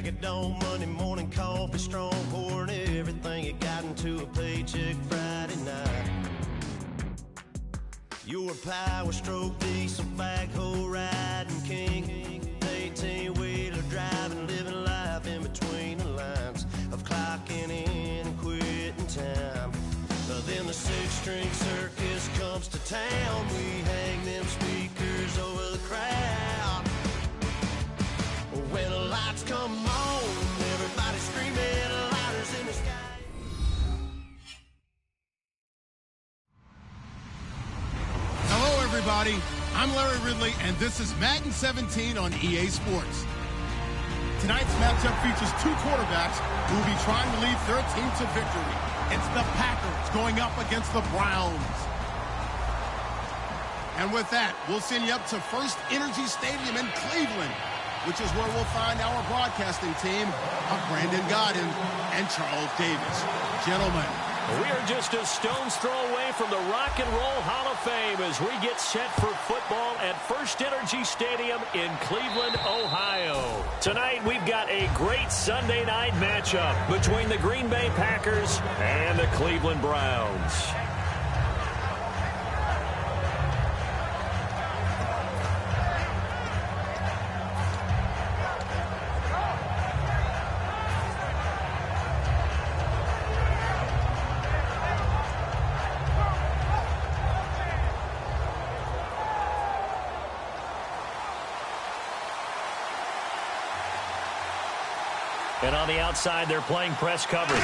of dawn, Monday morning coffee, strong pouring everything you got into a paycheck Friday night. You're a power stroke, diesel backhoe riding king, 18-wheeler driving, living life in between the lines of clocking in and quitting time. Then the six-string circus comes to town. We hang them speakers over the crowd. When the lights come on, everybody screaming, lighters in the sky. Hello, everybody. I'm Larry Ridley, and this is Madden 17 on EA Sports. Tonight's matchup features two quarterbacks who will be trying to lead their team to victory. It's the Packers going up against the Browns. And with that, we'll send you up to First Energy Stadium in Cleveland, which is where we'll find our broadcasting team of Brandon Godden and Charles Davis. Gentlemen, we are just a stone's throw away from the Rock and Roll Hall of Fame as we get set for football at First Energy Stadium in Cleveland, Ohio. Tonight, we've got a great Sunday night matchup between the Green Bay Packers and the Cleveland Browns. And on the outside, they're playing press coverage.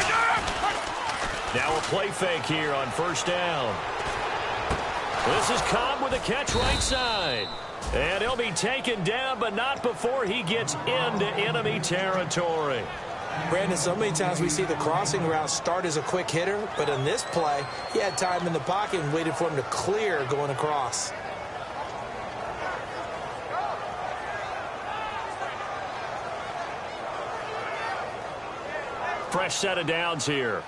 Now a play fake here on first down. This is Cobb with a catch right side. And he'll be taken down, but not before he gets into enemy territory. Brandon, so many times we see the crossing route start as a quick hitter, but in this play, he had time in the pocket and waited for him to clear going across. Fresh set of downs here.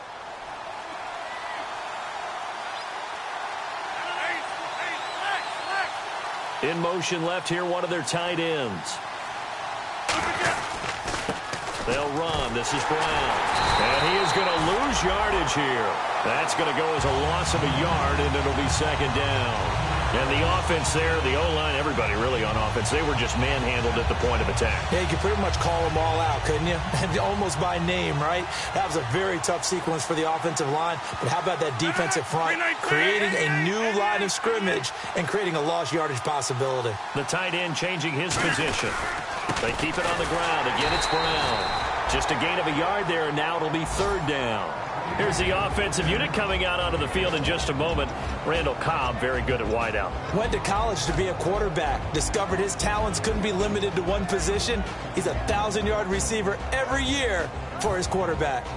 In motion left here, one of their tight ends. They'll run. This is Brown. And he is going to lose yardage here. That's going to go as a loss of a yard, and it'll be second down. And the offense there, the O-line, everybody really on offense, they were just manhandled at the point of attack. Yeah, you could pretty much call them all out, couldn't you? Almost by name, right? That was a very tough sequence for the offensive line. But how about that defensive front? Creating a new line of scrimmage and creating a lost yardage possibility. The tight end changing his position. They keep it on the ground. Again, it's Brown. Just a gain of a yard there, and now it'll be third down. Here's the offensive unit coming out onto the field in just a moment. Randall Cobb, very good at wideout. Went to college to be a quarterback. Discovered his talents couldn't be limited to one position. He's a 1,000-yard receiver every year for his quarterback.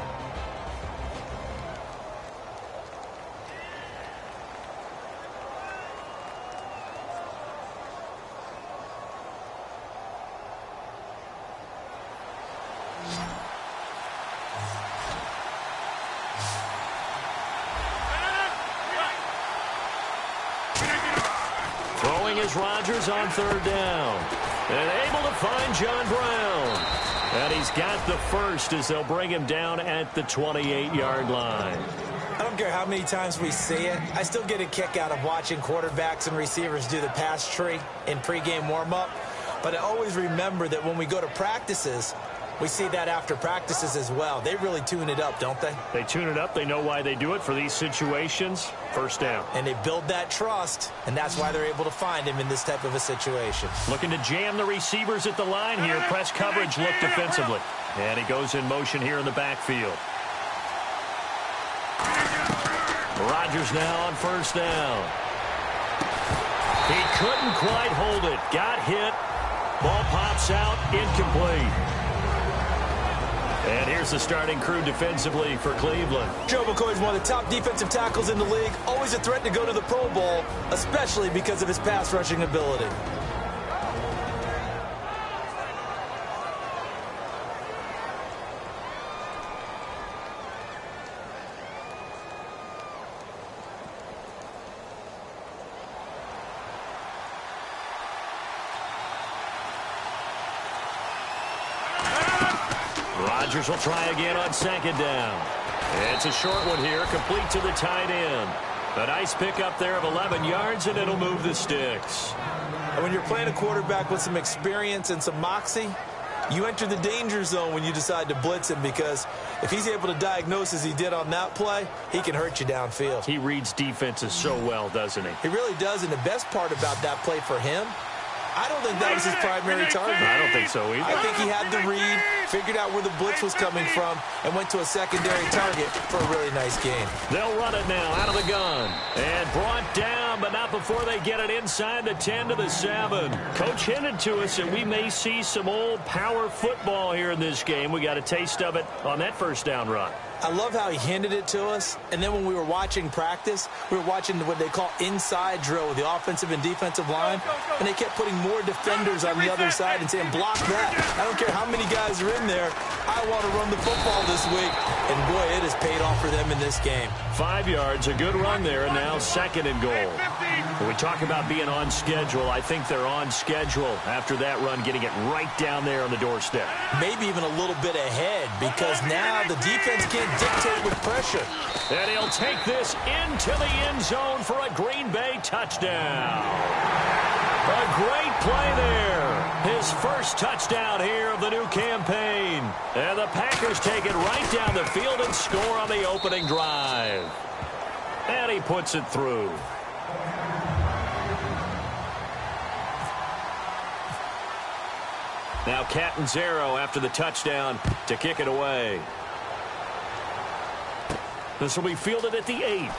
Is Rodgers on third down. And able to find John Brown. And he's got the first as they'll bring him down at the 28-yard line. I don't care how many times we see it. I still get a kick out of watching quarterbacks and receivers do the pass tree in pregame warm-up. But I always remember that when we go to practices, we see that after practices as well. They really tune it up, don't they? They tune it up. They know why they do it for these situations. First down. And they build that trust, and that's why they're able to find him in this type of a situation. Looking to jam the receivers at the line here. Press coverage, look defensively. And he goes in motion here in the backfield. Rodgers now on first down. He couldn't quite hold it. Got hit. Ball pops out. Incomplete. And here's the starting crew defensively for Cleveland. Joe McCoy is one of the top defensive tackles in the league. Always a threat to go to the Pro Bowl, especially because of his pass rushing ability. Rodgers will try again on second down. It's a short one here, complete to the tight end. A nice pickup there of 11 yards, and it'll move the sticks. And when you're playing a quarterback with some experience and some moxie, you enter the danger zone when you decide to blitz him, because if he's able to diagnose as he did on that play, he can hurt you downfield. He reads defenses so well, doesn't he? He really does, and the best part about that play for him, I don't think that was his primary target. I don't think so either. I think he had the read, figured out where the blitz was coming from, and went to a secondary target for a really nice gain. They'll run it now out of the gun. And brought down, but not before they get it inside the 10 to the 7. Coach hinted to us that we may see some old power football here in this game. We got a taste of it on that first down run. I love how he handed it to us, and then when we were watching practice, we were watching what they call inside drill with the offensive and defensive line, and they kept putting more defenders on the other side and saying, block that. I don't care how many guys are in there. I want to run the football this week. And, boy, it has paid off for them in this game. 5 yards, a good run there, and now second and goal. When we talk about being on schedule, I think they're on schedule after that run, getting it right down there on the doorstep. Maybe even a little bit ahead, because now the defense can't dictate with pressure. And he'll take this into the end zone for a Green Bay touchdown. A great play there. His first touchdown here of the new campaign. And the Packers take it right down the field and score on the opening drive. And he puts it through. Now Catanzaro after the touchdown to kick it away. This will be fielded at the 8.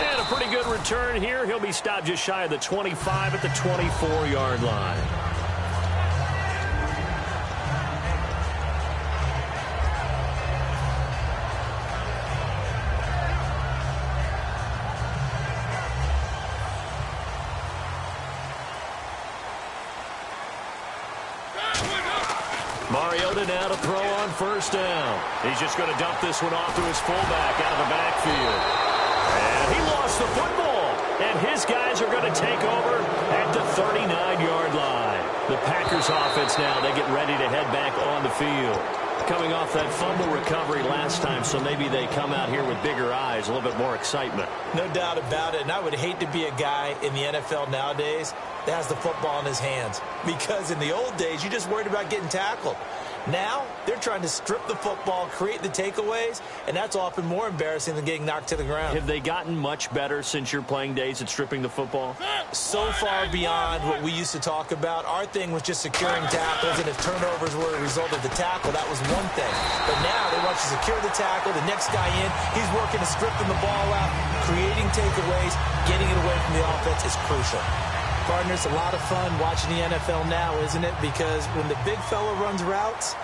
And a pretty good return here. He'll be stopped just shy of the 25 at the 24-yard line. Mariota now to throw on first down. He's just going to dump this one off to his fullback out of the backfield. And he lost the football. And his guys are going to take over at the 39-yard line. The Packers offense now, they get ready to head back on the field. Coming off that fumble recovery last time, so maybe they come out here with bigger eyes, a little bit more excitement. No doubt about it, and I would hate to be a guy in the NFL nowadays that has the football in his hands. Because in the old days, you just worried about getting tackled. Now, they're trying to strip the football, create the takeaways, and that's often more embarrassing than getting knocked to the ground. Have they gotten much better since your playing days at stripping the football? So far beyond what we used to talk about. Our thing was just securing tackles, and if turnovers were a result of the tackle, that was one thing. But now they want to secure the tackle, the next guy in, he's working to stripping the ball out, creating takeaways, getting it away from the offense is crucial. Partner, it's a lot of fun watching the NFL now, isn't it? Because when the big fella runs routes,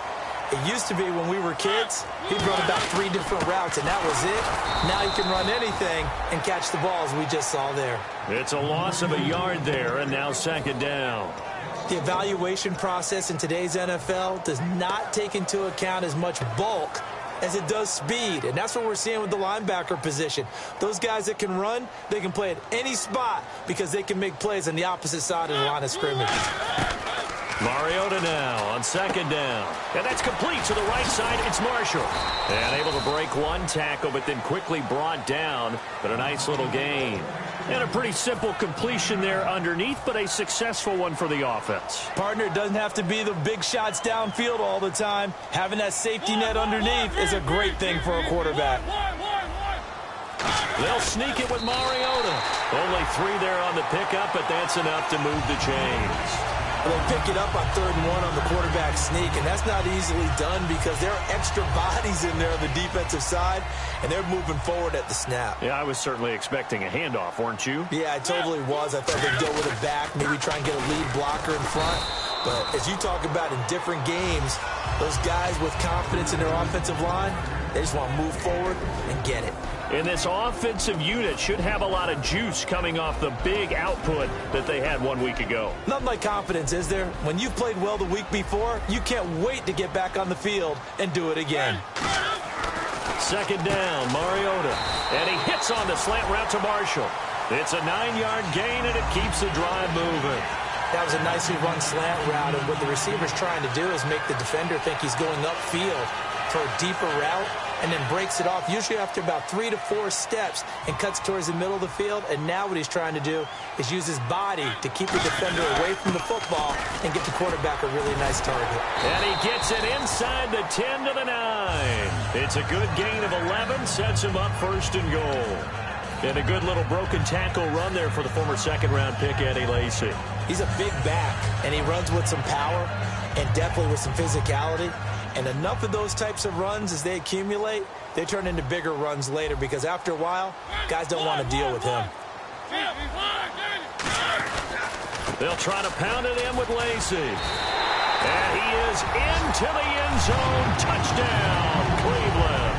it used to be when we were kids, he'd run about 3 different routes, and that was it. Now he can run anything and catch the balls we just saw there. It's a loss of a yard there, and now second down. The evaluation process in today's NFL does not take into account as much bulk as it does speed, and that's what we're seeing with the linebacker position. Those guys that can run, they can play at any spot because they can make plays on the opposite side of the line of scrimmage. Mariota now on second down. And that's complete to the right side. It's Marshall. And able to break one tackle, but then quickly brought down. But a nice little gain. And a pretty simple completion there underneath, but a successful one for the offense. Partner, it doesn't have to be the big shots downfield all the time. Having that safety net underneath is a great thing for a quarterback. They'll sneak it with Mariota. Only 3 there on the pickup, but that's enough to move the chains. They'll pick it up on 3rd and 1 on the quarterback sneak, and that's not easily done because there are extra bodies in there on the defensive side, and they're moving forward at the snap. Yeah, I was certainly expecting a handoff, weren't you? Yeah, I totally was. I thought they'd go with it back, maybe try and get a lead blocker in front. But as you talk about in different games, those guys with confidence in their offensive line, they just want to move forward and get it. And this offensive unit should have a lot of juice coming off the big output that they had 1 week ago. Nothing like confidence, is there? When you've played well the week before, you can't wait to get back on the field and do it again. Second down, Mariota. And he hits on the slant route to Marshall. It's a 9-yard gain, and it keeps the drive moving. That was a nicely run slant route, and what the receiver's trying to do is make the defender think he's going upfield for a deeper route, and then breaks it off, usually after about 3 to 4 steps, and cuts towards the middle of the field. And now what he's trying to do is use his body to keep the defender away from the football and get the quarterback a really nice target. And he gets it inside the 10 to the 9. It's a good gain of 11, sets him up 1st and goal. And a good little broken tackle run there for the former second-round pick, Eddie Lacy. He's a big back, and he runs with some power and definitely with some physicality. And enough of those types of runs, as they accumulate, they turn into bigger runs later, because after a while, guys don't want to deal with him. They'll try to pound it in with Lacy. And he is into the end zone. Touchdown, Cleveland.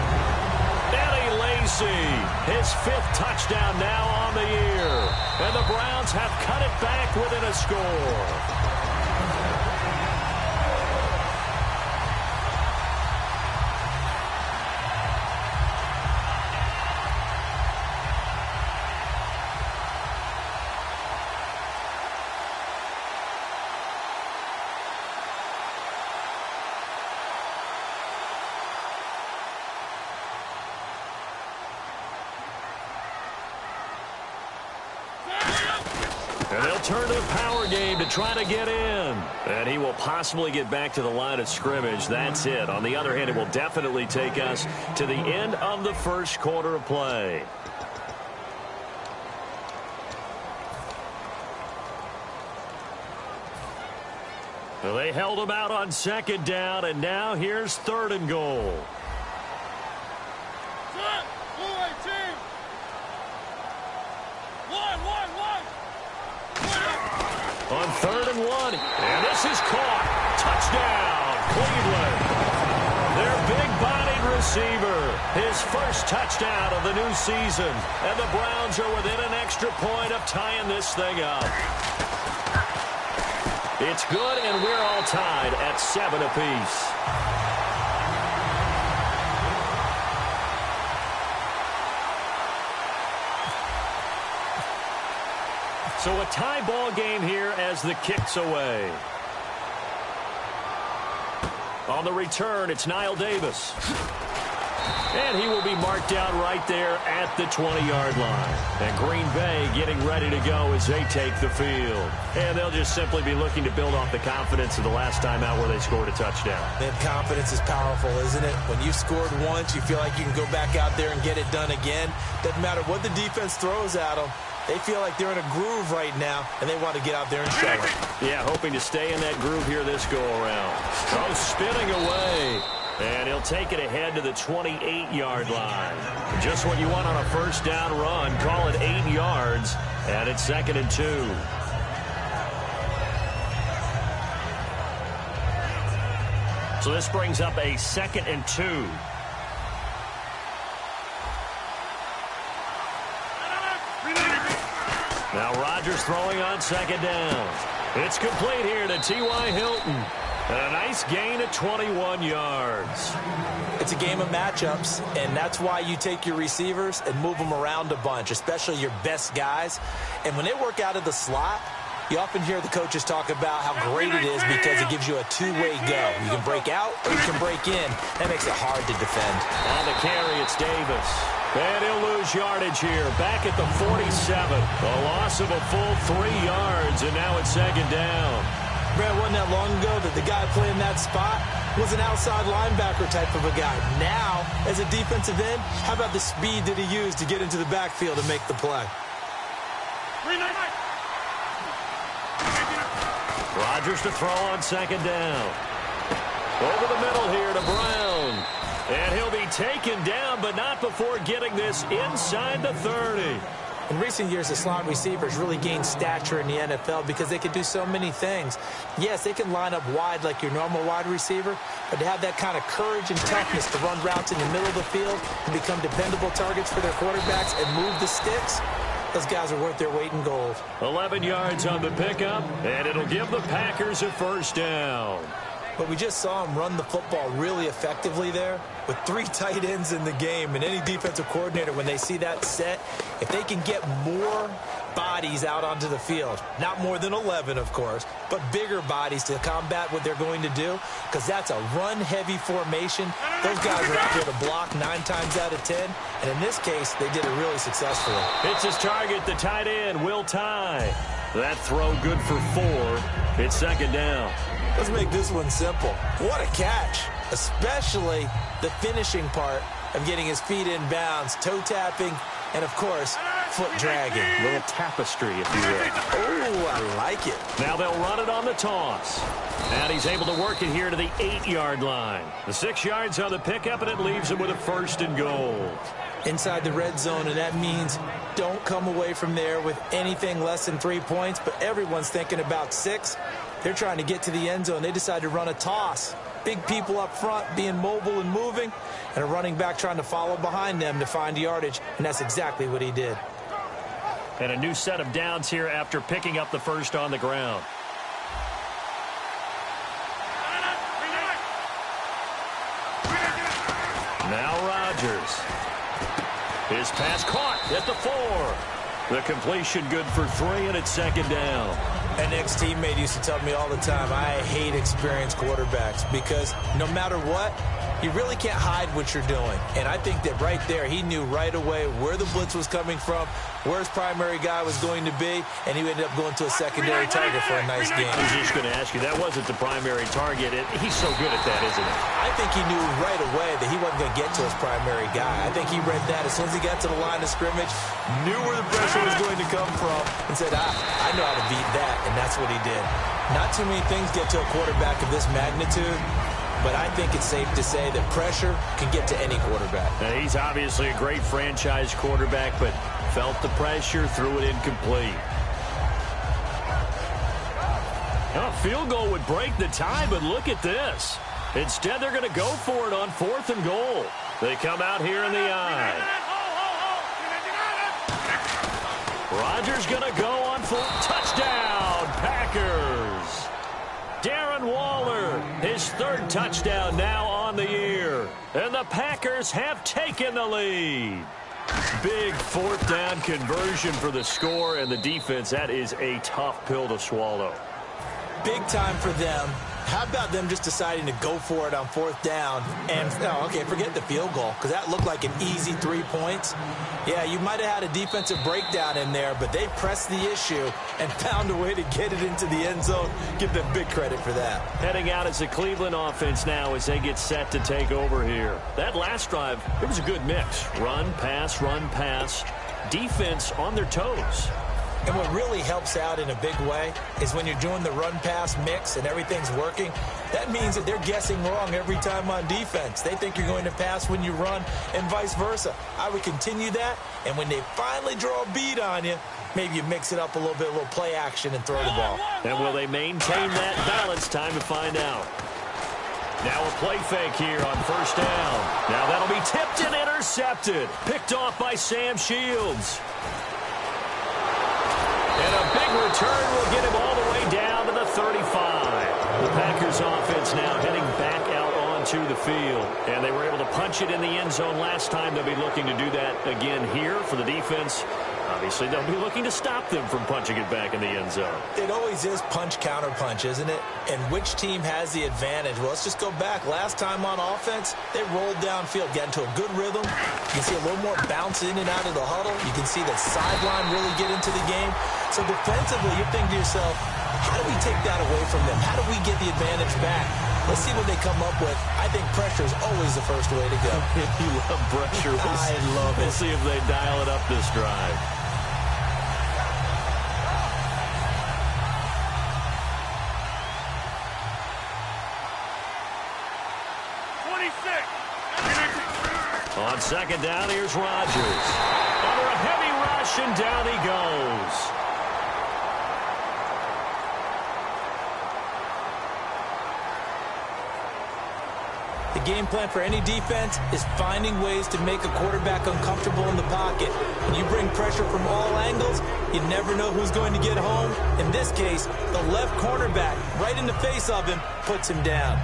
Eddie Lacy, his 5th touchdown now on the year. And the Browns have cut it back within a score. And they'll turn to the power game to try to get in. And he will possibly get back to the line of scrimmage. That's it. On the other hand, it will definitely take us to the end of the 1st quarter of play. Well, they held him out on 2nd down, and now here's 3rd and goal. On 3rd and 1, and this is caught. Touchdown, Cleveland. Their big-bodied receiver, his 1st touchdown of the new season. And the Browns are within an extra point of tying this thing up. It's good, and we're all tied at 7 apiece. So a tie ball game here as the kick's away. On the return, it's Niall Davis. And he will be marked out right there at the 20-yard line. And Green Bay getting ready to go as they take the field. And they'll just simply be looking to build off the confidence of the last time out where they scored a touchdown. Man, confidence is powerful, isn't it? When you scored once, you feel like you can go back out there and get it done again. Doesn't matter what the defense throws at them. They feel like they're in a groove right now, and they want to get out there and show it. Yeah, hoping to stay in that groove here this go-around. Oh, spinning away. And he'll take it ahead to the 28-yard line. Just what you want on a 1st down run. Call it 8 yards, and it's 2nd and 2. So this brings up a 2nd and 2. Now Rodgers throwing on 2nd down. It's complete here to T.Y. Hilton. And a nice gain of 21 yards. It's a game of matchups, and that's why you take your receivers and move them around a bunch, especially your best guys. And when they work out of the slot, you often hear the coaches talk about how great it is because it gives you a two-way go. You can break out or you can break in. That makes it hard to defend. On the carry, it's Davis. And he'll lose yardage here. Back at the 47. A loss of a full 3 yards, and now it's 2nd down. Brad, wasn't that long ago that the guy playing that spot was an outside linebacker type of a guy. Now, as a defensive end, how about the speed that he used to get into the backfield and make the play? Rodgers to throw on 2nd down. Over the middle here to Brown. And he'll be taken down, but not before getting this inside the 30. In recent years, the slot receivers really gained stature in the NFL because they can do so many things. Yes, they can line up wide like your normal wide receiver, but to have that kind of courage and toughness to run routes in the middle of the field and become dependable targets for their quarterbacks and move the sticks, those guys are worth their weight in gold. 11 yards on the pickup, and it'll give the Packers a 1st down. But we just saw him run the football really effectively there with 3 tight ends in the game. And any defensive coordinator, when they see that set, if they can get more bodies out onto the field. Not more than 11, of course, but bigger bodies to combat what they're going to do, because that's a run-heavy formation. Those guys are out there to block 9 times out of 10, and in this case, they did it really successfully. It's his target, the tight end, Will Tye. That throw good for 4. It's second down. Let's make this one simple. What a catch, especially the finishing part of getting his feet in bounds, toe tapping, and of course, foot dragging. A little tapestry, if you will. Oh, I like it. Now they'll run it on the toss. And he's able to work it here to the 8-yard line. The 6 yards on the pickup, and it leaves him with a 1st and goal. Inside the red zone, and that means don't come away from there with anything less than 3 points, but everyone's thinking about 6. They're trying to get to the end zone. They decide to run a toss. Big people up front being mobile and moving, and a running back trying to follow behind them to find yardage, and that's exactly what he did. And a new set of downs here after picking up the 1st on the ground. Now Rodgers. His pass caught at the 4. The completion good for 3, and it's second down. An ex-teammate used to tell me all the time, I hate experienced quarterbacks because no matter what, you really can't hide what you're doing. And I think that right there, he knew right away where the blitz was coming from, where his primary guy was going to be, and he ended up going to a secondary target for a nice game. I was just going to ask you, that wasn't the primary target. He's so good at that, isn't he? I think he knew right away that he wasn't going to get to his primary guy. I think he read that as soon as he got to the line of scrimmage, knew where the pressure was going to come from, and said, I know how to beat that, and that's what he did. Not too many things get to a quarterback of this magnitude, but I think it's safe to say that pressure can get to any quarterback. Now, he's obviously a great franchise quarterback, but felt the pressure, threw it incomplete. Now, a field goal would break the tie, but look at this. Instead, they're going to go for it on 4th and goal. They come out here in the eye. Rodgers going to go on for touchdown, Packers. Darren Waller, his 3rd touchdown now on the year. And the Packers have taken the lead. Big 4th down conversion for the score, and the defense, that is a tough pill to swallow. Big time for them. How about them just deciding to go for it on 4th down? And, okay, forget the field goal, because that looked like an easy 3 points. Yeah, you might have had a defensive breakdown in there, but they pressed the issue and found a way to get it into the end zone. Give them big credit for that. Heading out as the Cleveland offense now as they get set to take over here. That last drive, it was a good mix. Run, pass, defense on their toes. And what really helps out in a big way is when you're doing the run-pass mix and everything's working, that means that they're guessing wrong every time on defense. They think you're going to pass when you run and vice versa. I would continue that, and when they finally draw a beat on you, maybe you mix it up a little bit, a little play action and throw the ball. And will they maintain that balance? Time to find out. Now a play fake here on 1st down. Now that'll be tipped and intercepted. Picked off by Sam Shields. And a big return will get him all the way down to the 35. The Packers offense now heading back out onto the field. And they were able to punch it in the end zone last time. They'll be looking to do that again here for the defense. Obviously, they'll be looking to stop them from punching it back in the end zone. It always is punch-counter-punch, isn't it? And which team has the advantage? Well, let's just go back. Last time on offense, they rolled downfield, got into a good rhythm. You can see a little more bounce in and out of the huddle. You can see the sideline really get into the game. So defensively, you're thinking to yourself, how do we take that away from them? How do we get the advantage back? Let's see what they come up with. I think pressure is always the first way to go. You love pressure. I love it. We'll see if they dial it up this drive. On 2nd down, here's Rodgers. Under a heavy rush, and down he goes. The game plan for any defense is finding ways to make a quarterback uncomfortable in the pocket. When you bring pressure from all angles, you never know who's going to get home. In this case, the left cornerback, right in the face of him, puts him down.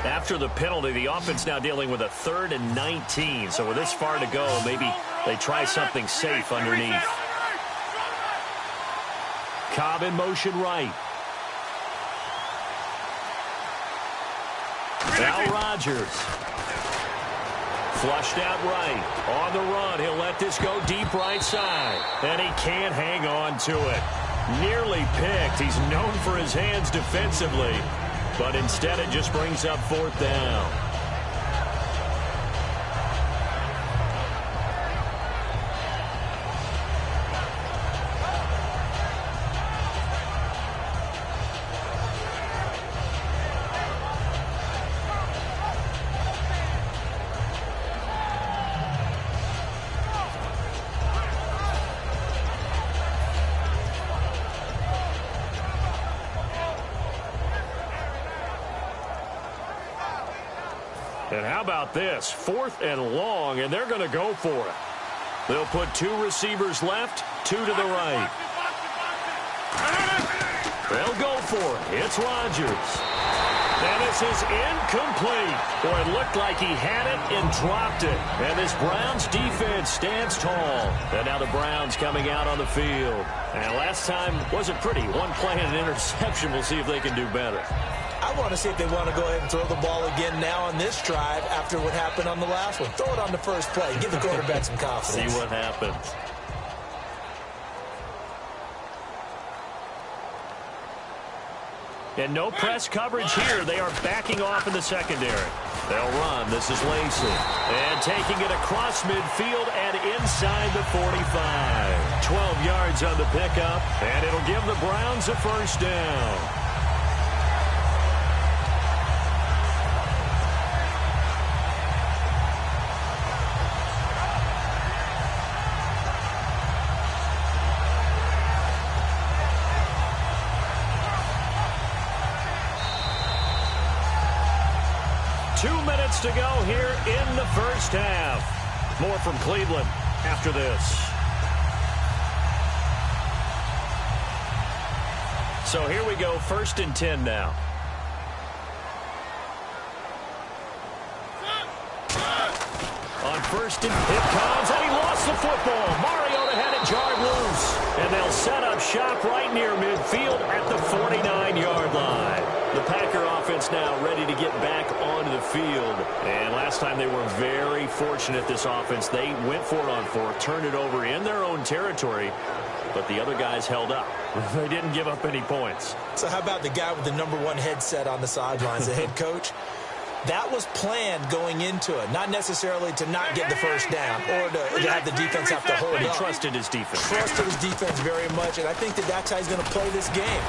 After the penalty, the offense now dealing with a 3rd and 19. So with this far to go, maybe they try something safe underneath. Cobb in motion right. Now Rodgers. Flushed out right. On the run, he'll let this go deep right side. And he can't hang on to it. Nearly picked. He's known for his hands defensively. But instead it just brings up 4th down. And how about this? 4th and long, and they're going to go for it. They'll put 2 receivers left, 2 to the right. They'll go for it. It's Rodgers. And this is incomplete. Boy, it looked like he had it and dropped it. And this Browns defense stands tall. And now the Browns coming out on the field. And last time wasn't pretty. One play and an interception. We'll see if they can do better. I want to see if they want to go ahead and throw the ball again now on this drive after what happened on the last one. Throw it on the first play. Give the quarterback some confidence. See what happens. And no press coverage here. They are backing off in the secondary. They'll run. This is Lacey. And taking it across midfield and inside the 45. 12 yards on the pickup. And it'll give the Browns a first down. To go here in the first half. More from Cleveland after this. So here we go, 1st and 10 now. On 1st and it comes, and he lost the football. Mariota had it jarred loose. And they'll set up shop right near midfield at the 49-yard line. The Packer offense now ready to get back onto the field. And last time they were very fortunate, this offense. They went 4-on-4, turned it over in their own territory, but the other guys held up. They didn't give up any points. So how about the guy with the #1 headset on the sidelines, the head coach? That was planned going into it, not necessarily to not get the first down or to have the defense have to hold up. He trusted his defense. Trusted his defense very much, and I think that's how he's going to play this game.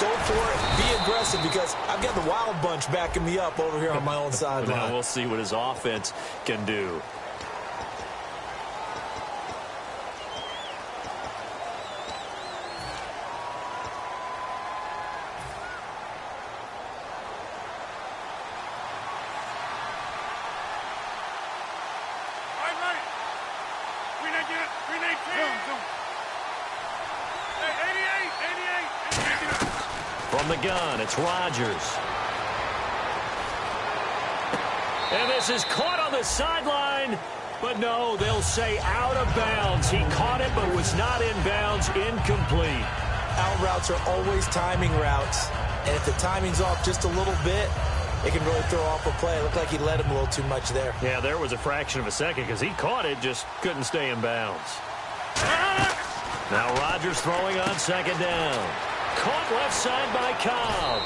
Go for it, be aggressive, because I've got the wild bunch backing me up over here on my own sideline. Now we'll see what his offense can do. From the gun, it's Rodgers. And this is caught on the sideline, but no, they'll say out of bounds. He caught it, but was not in bounds, incomplete. Out routes are always timing routes, and if the timing's off just a little bit, it can really throw off a play. It looked like he let him a little too much there. Yeah, there was a fraction of a second because he caught it, just couldn't stay in bounds. Now Rodgers throwing on 2nd down. Caught left side by Cobb.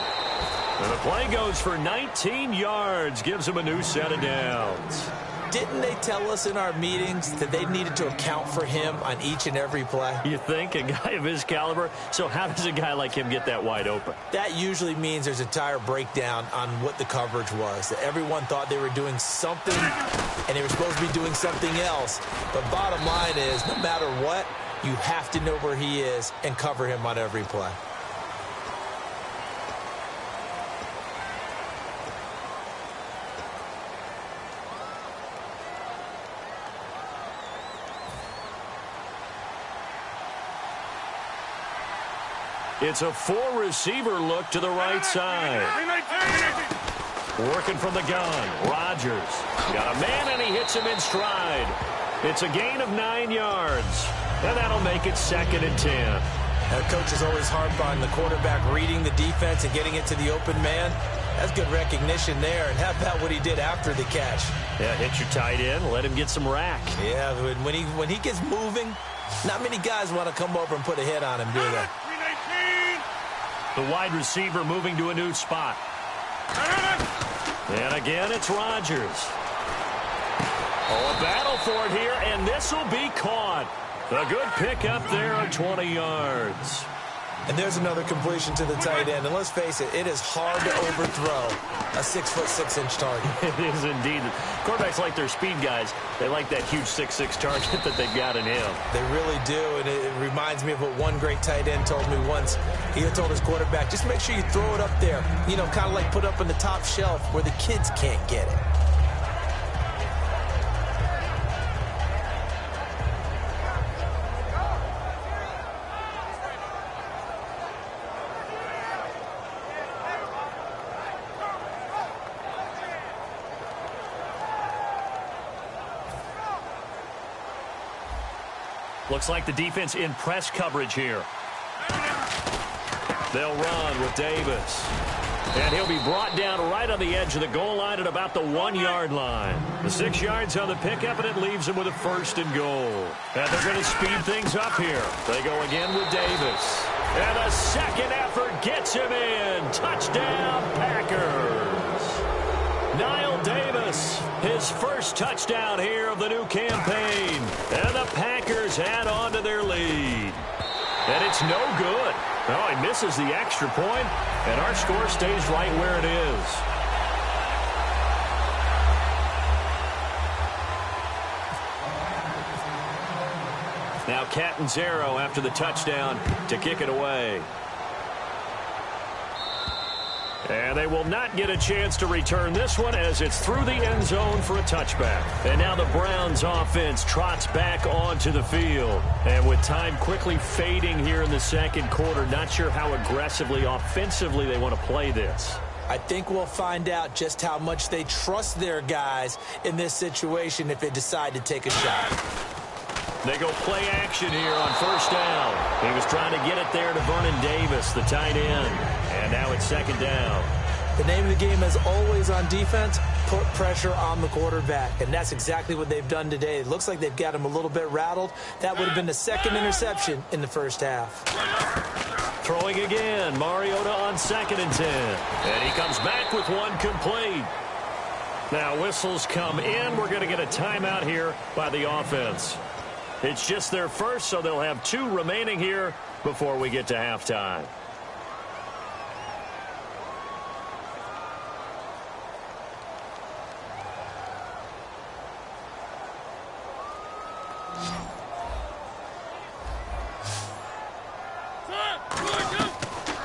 And the play goes for 19 yards. Gives him a new set of downs. Didn't they tell us in our meetings that they needed to account for him on each and every play? You think? A guy of his caliber? So how does a guy like him get that wide open? That usually means there's a entire breakdown on what the coverage was. That everyone thought they were doing something, and they were supposed to be doing something else. But bottom line is, no matter what, you have to know where he is and cover him on every play. It's a 4-receiver look to the right side. Working from the gun. Rodgers. Got a man, and he hits him in stride. It's a gain of 9 yards. And that'll make it 2nd and 10. Coach is always harped on the quarterback reading the defense and getting it to the open man. That's good recognition there. And how about what he did after the catch? Yeah, hit your tight end. Let him get some rack. Yeah, when he gets moving, not many guys want to come over and put a hit on him, do they? The wide receiver moving to a new spot. And again, it's Rodgers. Oh, a battle for it here, and this will be caught. A good pickup there on 20 yards. And there's another completion to the tight end. And let's face it, it is hard to overthrow a 6'6" target. It is indeed. Quarterbacks like their speed guys. They like that huge 6'6" target that they've got in him. They really do, and it reminds me of what one great tight end told me once. He had told his quarterback, just make sure you throw it up there, you know, kind of like put up on the top shelf where the kids can't get it. Looks like the defense in press coverage here. They'll run with Davis. And he'll be brought down right on the edge of the goal line at about the 1-yard line. The 6 yards on the pickup, and it leaves him with a 1st and goal. And they're going to speed things up here. They go again with Davis. And the second effort gets him in. Touchdown, Packers. Niall Davis, his first touchdown here of the new campaign. And the Packers add on to their lead. And it's no good. Oh, he misses the extra point, and our score stays right where it is. Now Catanzaro after the touchdown to kick it away. And they will not get a chance to return this one as it's through the end zone for a touchback. And now the Browns offense trots back onto the field. And with time quickly fading here in the second quarter, not sure how aggressively, offensively they want to play this. I think we'll find out just how much they trust their guys in this situation if they decide to take a shot. They go play action here on 1st down. He was trying to get it there to Vernon Davis, the tight end. And now it's 2nd down. The name of the game is always on defense, put pressure on the quarterback. And that's exactly what they've done today. It looks like they've got him a little bit rattled. That would have been the 2nd interception in the 1st half. Throwing again, Mariota on 2nd and 10. And he comes back with one complete. Now whistles come in. We're going to get a timeout here by the offense. It's just their first, so they'll have 2 remaining here before we get to halftime.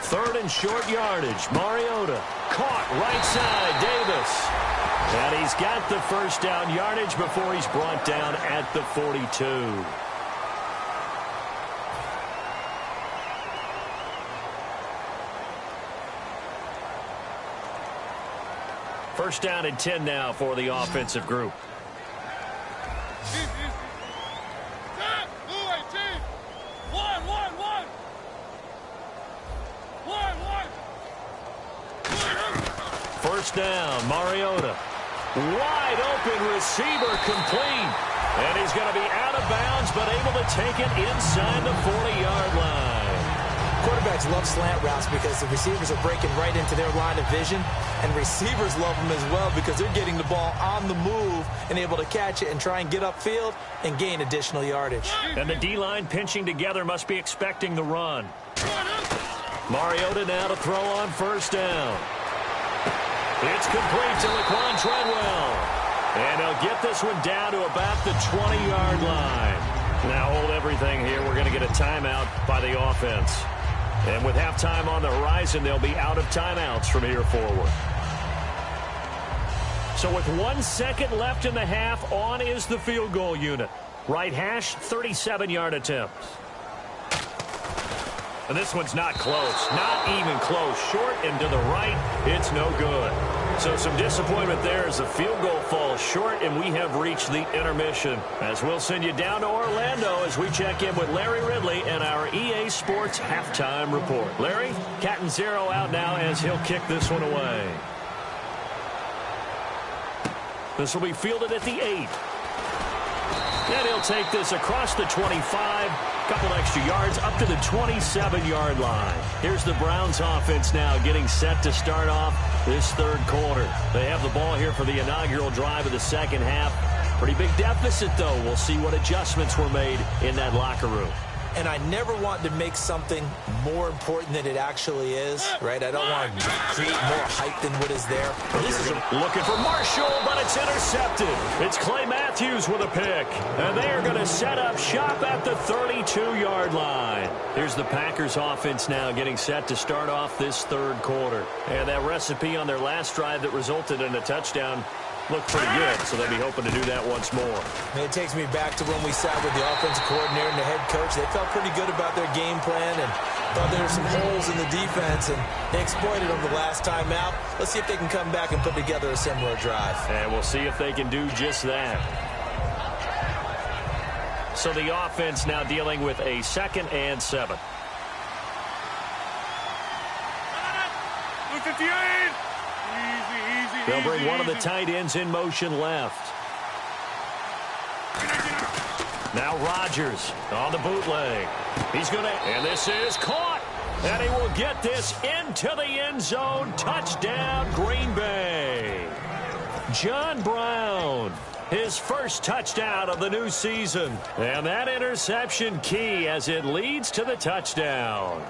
Third and short yardage. Mariota caught right side. Davis. And he's got the 1st down yardage before he's brought down at the 42. First down and 10 now for the offensive group. First down, Mariota. Wide open receiver complete. And he's going to be out of bounds, but able to take it inside the 40-yard line. Quarterbacks love slant routes because the receivers are breaking right into their line of vision. And receivers love them as well because they're getting the ball on the move and able to catch it and try and get upfield and gain additional yardage. And the D-line pinching together must be expecting the run. Mariota now to throw on 1st down. It's complete to Laquan Treadwell. And he'll get this one down to about the 20-yard line. Now hold everything here. We're going to get a timeout by the offense. And with halftime on the horizon, they'll be out of timeouts from here forward. So with 1 second left in the half, on is the field goal unit. Right hash, 37-yard attempt. And this one's not close. Not even close. Short and to the right. It's no good. So some disappointment there as the field goal falls short, and we have reached the intermission. As we'll send you down to Orlando as we check in with Larry Ridley and our EA Sports halftime report. Larry, Catanzaro out now as he'll kick this one away. This will be fielded at the 8. And he'll take this across the 25, couple extra yards up to the 27-yard line. Here's the Browns offense now getting set to start off this third quarter. They have the ball here for the inaugural drive of the second half. Pretty big deficit, though. We'll see what adjustments were made in that locker room. And I never want to make something more important than it actually is, right? I don't want to create more hype than what is there. This is looking for Marshall, but it's intercepted. It's Clay Matthews with a pick. And they are going to set up shop at the 32-yard line. Here's the Packers offense now getting set to start off this third quarter. And that recipe on their last drive that resulted in a touchdown looked pretty good, so they'll be hoping to do that once more. It takes me back to when we sat with the offensive coordinator and the head coach. They felt pretty good about their game plan and thought there were some holes in the defense, and they exploited them the last time out. Let's see if they can come back and put together a similar drive. And we'll see if they can do just that. So the offense now dealing with a 2nd and 7. They'll bring one of the tight ends in motion left. Now Rodgers on the bootleg. He's going to, and this is caught. And he will get this into the end zone. Touchdown, Green Bay. John Brown, his first touchdown of the new season. And that interception key as it leads to the touchdown.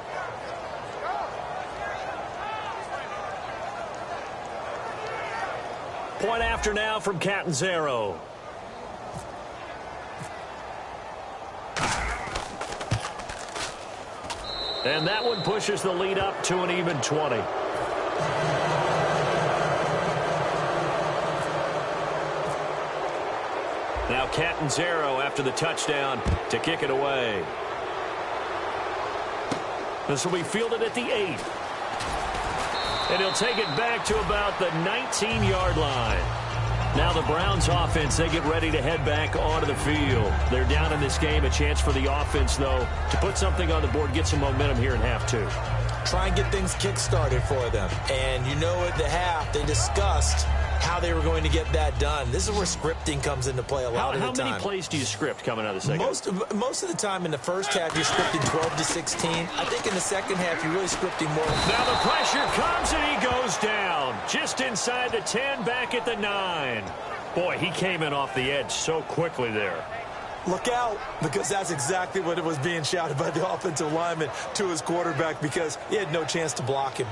Point after now from Catanzaro. And that one pushes the lead up to an even 20. Now Catanzaro after the touchdown to kick it away. This will be fielded at the 8. And he'll take it back to about the 19-yard line. Now the Browns offense, they get ready to head back onto the field. They're down in this game. A chance for the offense, though, to put something on the board, get some momentum here in half 2. Try and get things kick-started for them. And you know at the half, they discussed how they were going to get that done. This is where scripting comes into play a lot of the time. How many plays do you script coming out of the second? Most of the time in the first half, you're scripting 12 to 16. I think in the second half, you're really scripting more. Now the pressure comes and he goes down. Just inside the 10, back at the 9. Boy, he came in off the edge so quickly there. Look out, because that's exactly what it was being shouted by the offensive lineman to his quarterback because he had no chance to block him.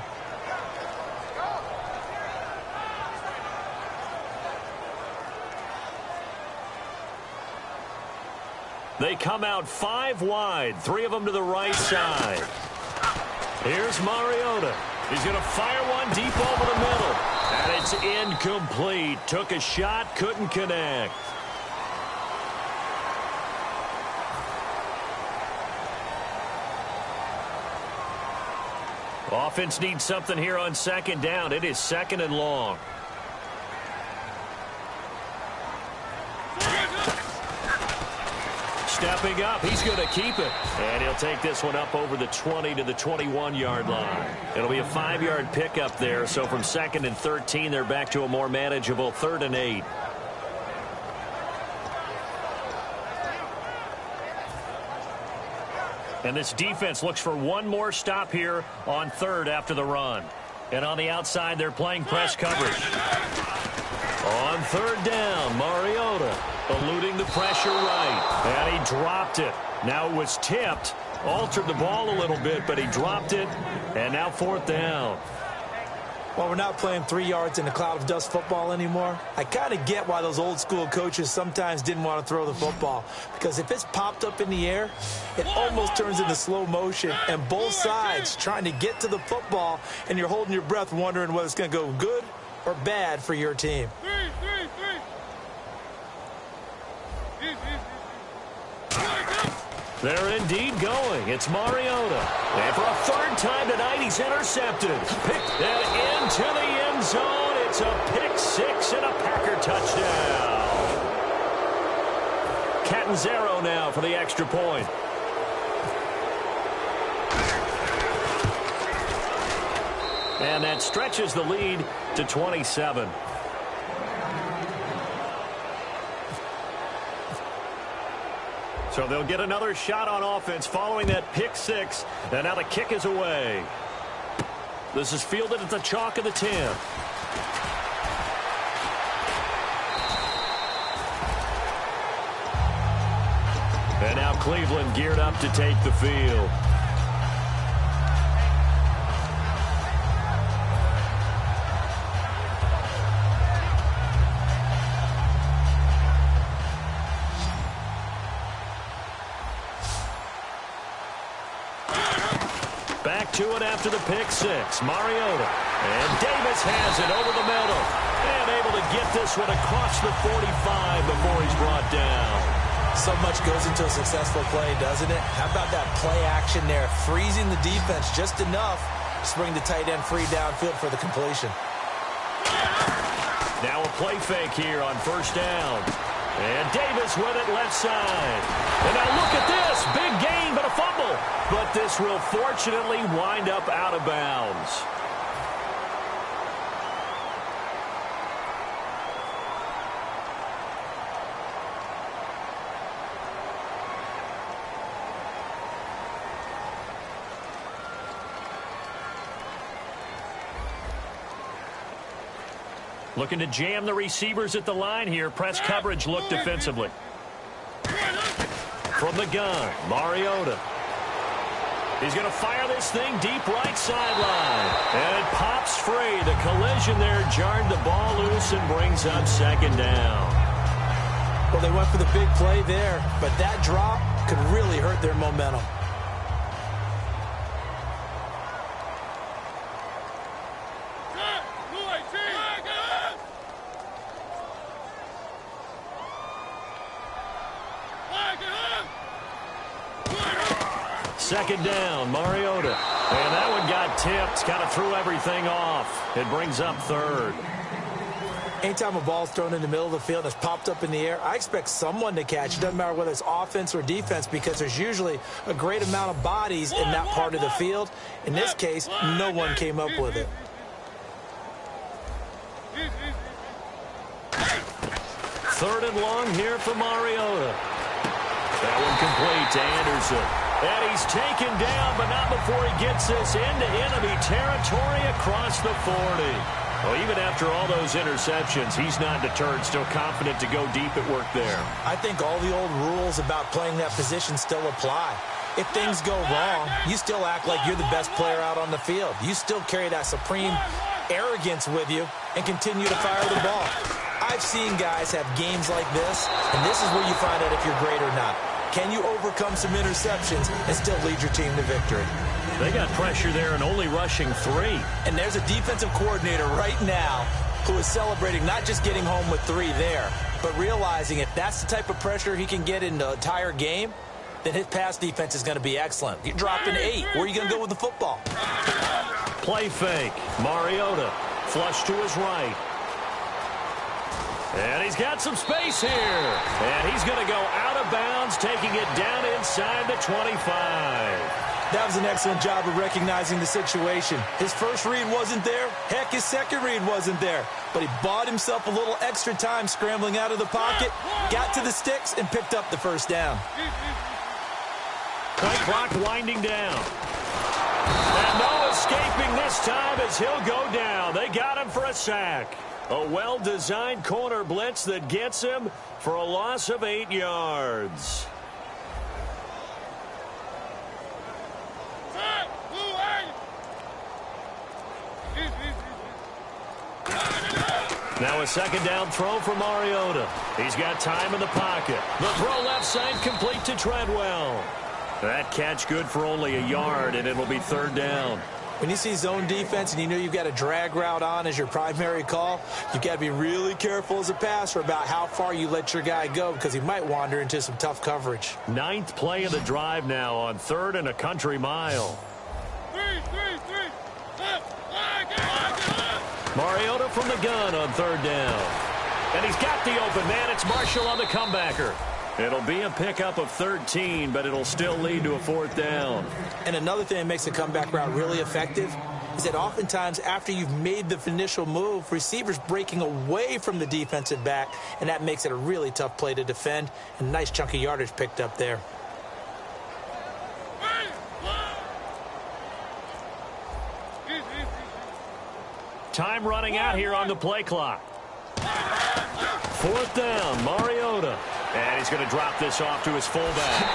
They come out 5 wide, 3 of them to the right side. Here's Mariota. He's going to fire one deep over the middle. And it's incomplete. Took a shot, couldn't connect. Offense needs something here on 2nd down. It is 2nd and long. Stepping up, he's going to keep it. And he'll take this one up over the 20 to the 21-yard line. It'll be a 5-yard pickup there. So from 2nd and 13, they're back to a more manageable 3rd and 8. And this defense looks for one more stop here on 3rd after the run. And on the outside, they're playing press coverage. On 3rd down, Mariota eluding the pressure right. And he dropped it. Now it was tipped. Altered the ball a little bit, but he dropped it. And now 4th down. Well, we're not playing 3 yards in a cloud of dust football anymore. I kind of get why those old school coaches sometimes didn't want to throw the football. Because if it's popped up in the air, it almost turns into slow motion. And both sides trying to get to the football, and you're holding your breath wondering whether it's going to go good or bad for your team. They're indeed going. It's Mariota. And for a 3rd time tonight, he's intercepted. Picked and into the end zone. It It's a pick six and a Packer touchdown. Catanzaro now for the extra point. And that stretches the lead to 27. So they'll get another shot on offense following that pick six. And now the kick is away. This is fielded at the chalk of the 10. And now Cleveland geared up to take the field. Back to it after the pick six. Mariota. And Davis has it over the middle. And able to get this one across the 45 before he's brought down. So much goes into a successful play, doesn't it? How about that play action there? Freezing the defense just enough to bring the tight end free downfield for the completion. Now a play fake here on first down. And Davis with it left side. And now look at this. Big gain, but a fumble. But this will fortunately wind up out of bounds. Looking to jam the receivers at the line here. Press coverage look defensively. From the gun, Mariota. He's going to fire this thing deep right sideline. And it pops free. The collision there jarred the ball loose and brings up second down. Well, they went for the big play there, but that drop could really hurt their momentum. Second down, Mariota. And that one got tipped. Kind of threw everything off. It brings up third. Anytime a ball's thrown in the middle of the field and it's popped up in the air, I expect someone to catch it. Doesn't matter whether it's offense or defense, because there's usually a great amount of bodies in that part of the field. In this case, no one came up with it. Third and long here for Mariota. That one complete to Anderson. And he's taken down, but not before he gets this into enemy territory across the 40. Well, even after all those interceptions, he's not deterred, still confident to go deep at work there. I think all the old rules about playing that position still apply. If things go wrong, you still act like you're the best player out on the field. You still carry that supreme arrogance with you and continue to fire the ball. I've seen guys have games like this, and this is where you find out if you're great or not. Can you overcome some interceptions and still lead your team to victory? They got pressure there and only rushing 3. And there's a defensive coordinator right now who is celebrating not just getting home with 3 there, but realizing if that's the type of pressure he can get in the entire game, then his pass defense is going to be excellent. You're dropping 8. Where are you going to go with the football? Play fake. Mariota. Flush to his right. And he's got some space here. And he's going to go out of bounds, taking it down inside the 25. That was an excellent job of recognizing the situation. His first read wasn't there. Heck, his second read wasn't there. But he bought himself a little extra time scrambling out of the pocket, got to the sticks, and picked up the first down. Play clock winding down. And no escaping this time as he'll go down. They got him for a sack. A well-designed corner blitz that gets him for a loss of 8 yards. Now a second down throw for Mariota. He's got time in the pocket. The throw left side complete to Treadwell. That catch good for only a yard, and it'll be third down. When you see zone defense and you know you've got a drag route on as your primary call, you've got to be really careful as a passer about how far you let your guy go, because he might wander into some tough coverage. 9th play of the drive now on 3rd and a country mile. Mariota from the gun on third down. And he's got the open man. It's Marshall on the comebacker. It'll be a pickup of 13, but it'll still lead to a fourth down. And another thing that makes the comeback route really effective is that oftentimes after you've made the initial move, receivers breaking away from the defensive back, and that makes it a really tough play to defend. And a nice chunk of yardage picked up there. Time running out here on the play clock. Fourth down, Mariota. And he's going to drop this off to his fullback.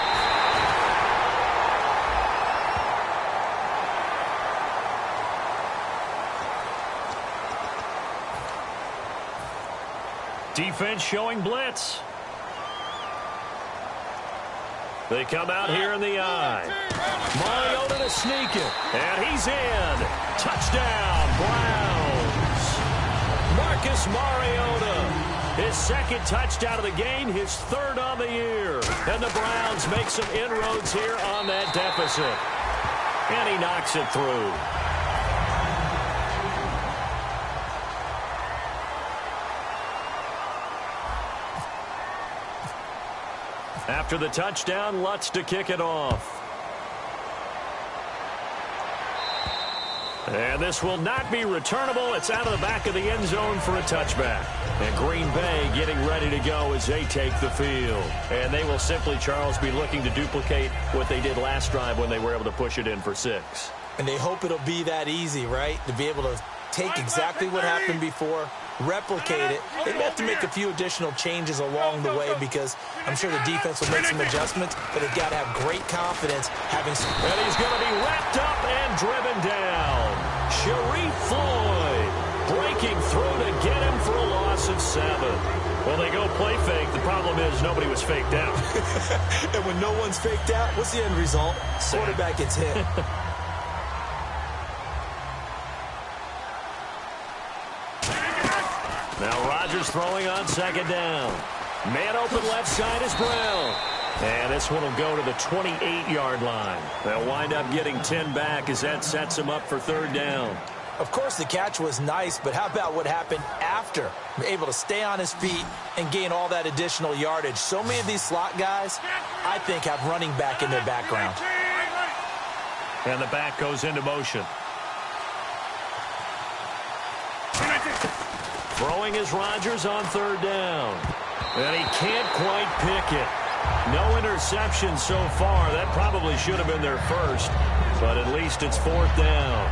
Defense showing blitz. They come out here in the eye. Mariota to sneak it. And he's in. Touchdown, Browns. Marcus Mariota. His second touchdown of the game, his third on the year. And the Browns make some inroads here on that deficit. And he knocks it through. After the touchdown, Lutz to kick it off. And this will not be returnable. It's out of the back of the end zone for a touchback. And Green Bay getting ready to go as they take the field. And they will simply, Charles, be looking to duplicate what they did last drive when they were able to push it in for 6. And they hope it'll be that easy, right? To be able to take exactly what happened before, replicate it. They may have to make a few additional changes along the way because I'm sure the defense will make some adjustments, but they've got to have great confidence having some. And he's going to be wrapped up and driven down. Sharif Floyd breaking through to get him for a loss of 7. Well, they go play fake. The problem is nobody was faked out. And when no one's faked out, what's the end result? Quarterback gets hit. Now Rodgers throwing on second down. Man open left side is Brown. And this one will go to the 28-yard line. They'll wind up getting 10 back as that sets them up for third down. Of course, the catch was nice, but how about what happened after? Able to stay on his feet and gain all that additional yardage. So many of these slot guys, I think, have running back in their background. And the back goes into motion. Throwing is Rodgers on third down. And he can't quite pick it. No interception so far. That probably should have been their first. But at least it's fourth down.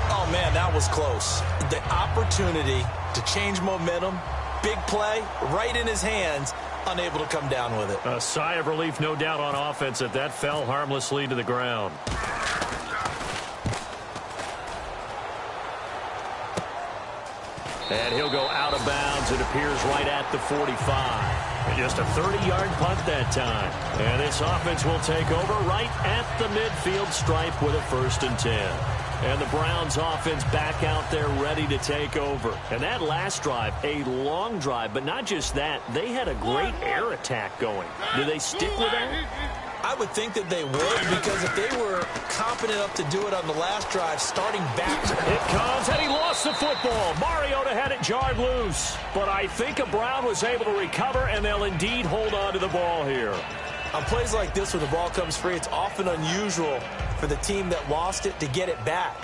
Oh, man, that was close. The opportunity to change momentum, big play, right in his hands, unable to come down with it. A sigh of relief, no doubt, on offense that that fell harmlessly to the ground. And he'll go out of bounds. It appears right at the 45. And just a 30-yard punt that time. And this offense will take over right at the midfield stripe with a 1st and 10. And the Browns offense back out there ready to take over. And that last drive, a long drive, but not just that. They had a great air attack going. Do they stick with that? I would think that they would, because if they were confident enough to do it on the last drive, starting back. It comes, and he lost the football. Mariota had it jarred loose. But I think Brown was able to recover, and they'll indeed hold on to the ball here. On plays like this where the ball comes free, it's often unusual for the team that lost it to get it back.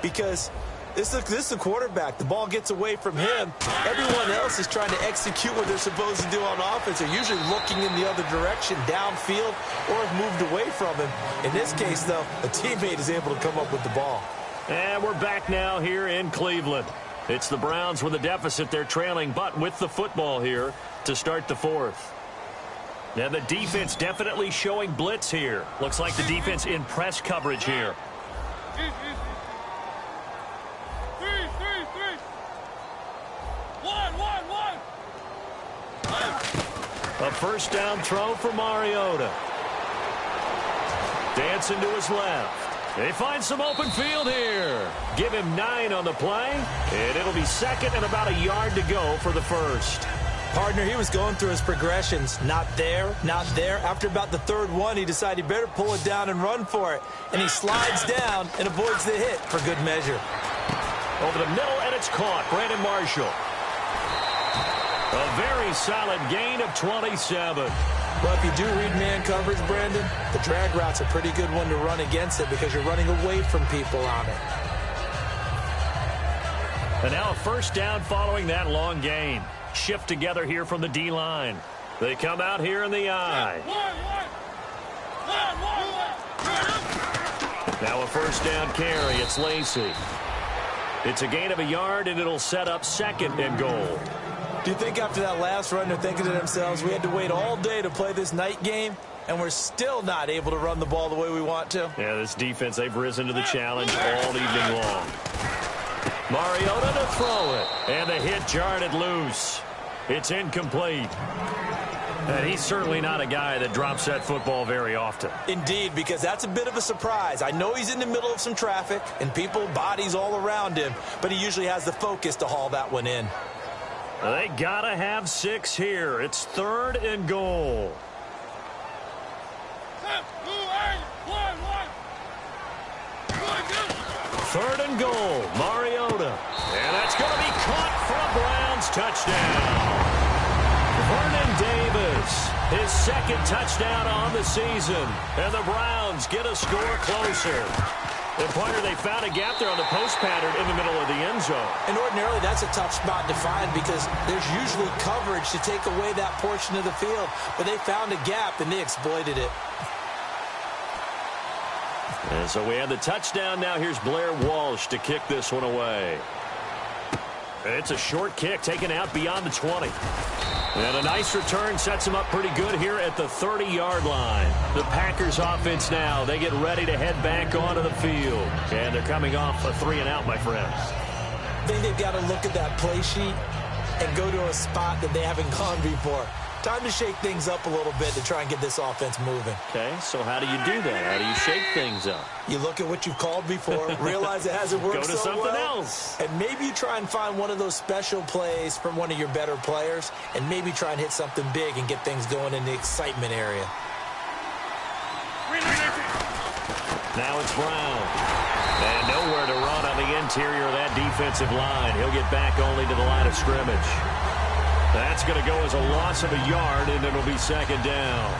Because this is a quarterback. The ball gets away from him. Everyone else is trying to execute what they're supposed to do on offense. They're usually looking in the other direction, downfield, or have moved away from him. In this case, though, a teammate is able to come up with the ball. And we're back now here in Cleveland. It's the Browns with a deficit. They're trailing, but with the football here to start the fourth. Now the defense definitely showing blitz here. Looks like the defense in press coverage here. A first down throw for Mariota. Dancing to his left. They find some open field here. Give him 9 on the play. And it'll be second and about a yard to go for the first. Partner, he was going through his progressions. Not there, not there. After about the third one, he decided he better pull it down and run for it. And he slides down and avoids the hit for good measure. Over the middle, and it's caught. Brandon Marshall. A very solid gain of 27. Well, if you do read man coverage, Brandon, the drag route's a pretty good one to run against it because you're running away from people on it. And now a first down following that long gain. Shift together here from the D-line. They come out here in the I. Now a first down carry. It's Lacy. It's a gain of a yard, and it'll set up second and goal. Do you think after that last run they're thinking to themselves, we had to wait all day to play this night game, and we're still not able to run the ball the way we want to? Yeah, this defense, they've risen to the challenge all evening long. Mariota to throw it, and the hit jarred it loose. It's incomplete. And he's certainly not a guy that drops that football very often. Indeed, because that's a bit of a surprise. I know he's in the middle of some traffic and people, bodies all around him, but he usually has the focus to haul that one in. They gotta have 6 here. It's 3rd and goal. Third and goal, Mariota. And that's going to be caught for a Browns touchdown. Vernon Davis, his 2nd touchdown on the season. And the Browns get a score closer. And, partner, they found a gap there on the post pattern in the middle of the end zone. And ordinarily that's a tough spot to find because there's usually coverage to take away that portion of the field. But they found a gap, and they exploited it. And so we have the touchdown now. Here's Blair Walsh to kick this one away. It's a short kick taken out beyond the 20. And a nice return sets them up pretty good here at the 30-yard line. The Packers offense now, they get ready to head back onto the field. And they're coming off a 3-and-out, my friends. I think they've got to look at that play sheet and go to a spot that they haven't gone before. Time to shake things up a little bit to try and get this offense moving. Okay, so how do you do that? How do you shake things up? You look at what you've called before, realize it hasn't worked Go to so something well, else. and maybe you try and find one of those special plays from one of your better players, and maybe try and hit something big and get things going in the excitement area. Now it's Brown. And nowhere to run on the interior of that defensive line. He'll get back only to the line of scrimmage. That's going to go as a loss of a yard, and it'll be 2nd down.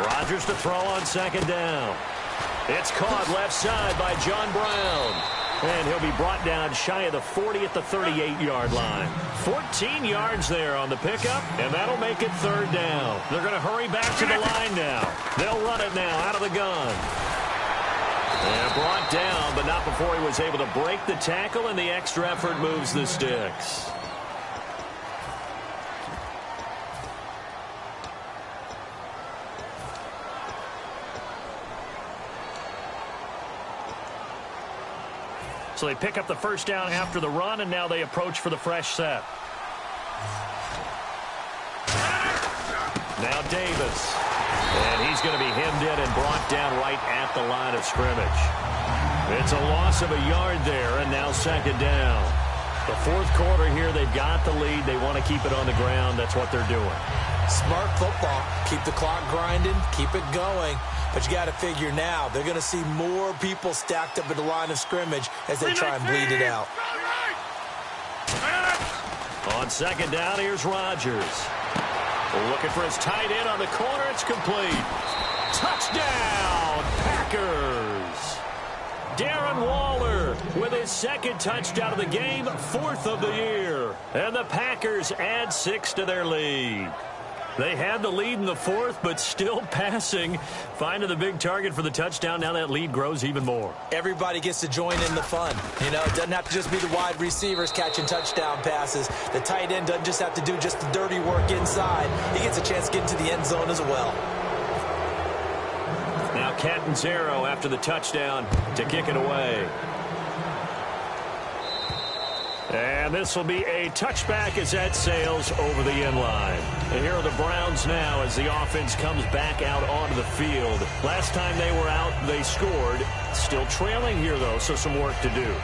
Rodgers to throw on 2nd down. It's caught left side by John Brown. And he'll be brought down shy of the 40 at the 38-yard line. 14 yards there on the pickup, and that'll make it 3rd down. They're going to hurry back to the line now. They'll run it now out of the gun. And brought down, but not before he was able to break the tackle, and the extra effort moves the sticks. So they pick up the first down after the run, and now they approach for the fresh set. Now Davis. And he's going to be hemmed in and brought down right at the line of scrimmage. It's a loss of a yard there, and now 2nd down. The 4th quarter here, they've got the lead. They want to keep it on the ground. That's what they're doing. Smart football. Keep the clock grinding. Keep it going. But you got to figure now, they're going to see more people stacked up at the line of scrimmage as they try and bleed it out. On 2nd down, here's Rodgers. Looking for his tight end on the corner. It's complete. Touchdown, Packers. Darren Waller with his 2nd touchdown of the game, 4th of the year. And the Packers add 6 to their lead. They had the lead in the 4th, but still passing. Finding the big target for the touchdown. Now that lead grows even more. Everybody gets to join in the fun. You know, it doesn't have to just be the wide receivers catching touchdown passes. The tight end doesn't just have to do just the dirty work inside. He gets a chance to get into the end zone as well. Now Catanzaro after the touchdown to kick it away. And this will be a touchback as that sails over the end line. And here are the Browns now as the offense comes back out onto the field. Last time they were out, they scored. Still trailing here, though, so some work to do.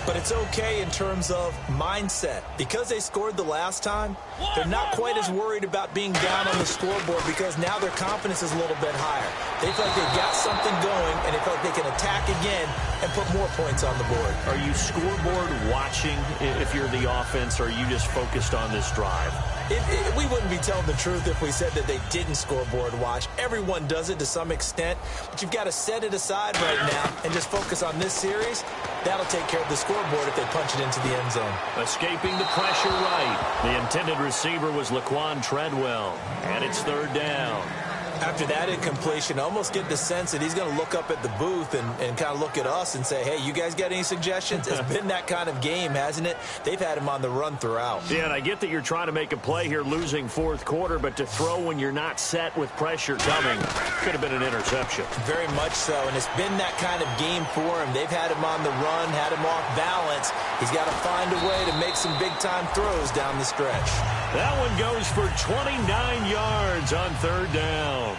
But it's okay in terms of mindset. Because they scored the last time, they're not quite as worried about being down on the scoreboard because now their confidence is a little bit higher. They feel like they've got something going, and they feel like they can attack again and put more points on the board. Are you scoreboard watching if you're the offense, or are you just focused on this drive? We wouldn't be telling the truth if we said that they didn't scoreboard watch. Everyone does it to some extent, but you've got to set it aside right now and just focus on this series. That'll take care of the scoreboard if they punch it into the end zone. Escaping the pressure right. The intended receiver was Laquan Treadwell, and it's third down. After that incompletion, I almost get the sense that he's going to look up at the booth and kind of look at us and say, hey, you guys got any suggestions? It's been that kind of game, hasn't it? They've had him on the run throughout. Yeah, and I get that you're trying to make a play here losing fourth quarter, but to throw when you're not set with pressure coming could have been an interception. Very much so, and it's been that kind of game for him. They've had him on the run, had him off balance. He's got to find a way to make some big-time throws down the stretch. That one goes for 29 yards on third down.